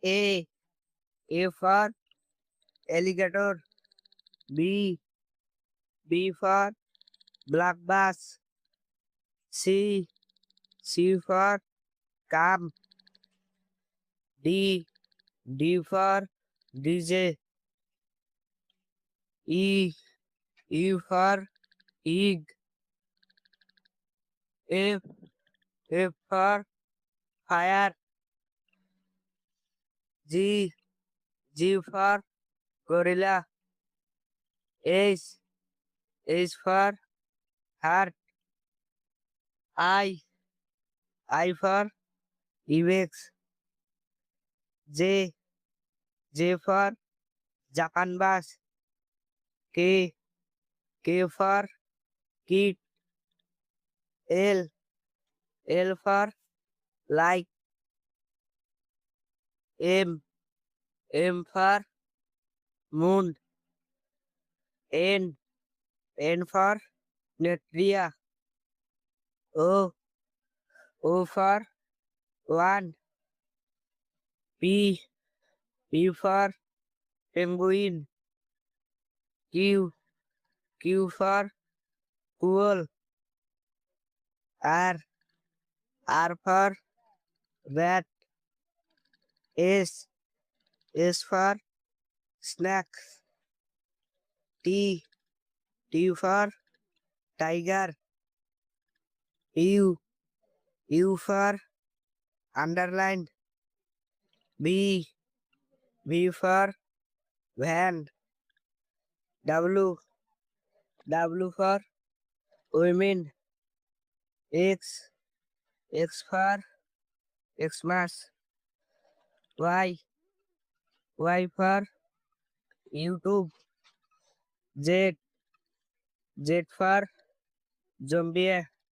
A. A for alligator. B. B for black bass. C. C for calm. D. D for DJ. E. E for egg. F. F for fire. G. G for gorilla. H. H for heart. I. I for ibex. J. J for Japan bass. K. K for kit. L. L for like. M. M for moon. N. N for Nutria. O. O for one. P. P for penguin. Q. Q for cool. R. R for rat. S. S for snacks. T. T for tiger. U. U for underlined. B. B for van. W. W for women. X. X for Xmas. Y. Y for YouTube. Z. Z for zombie.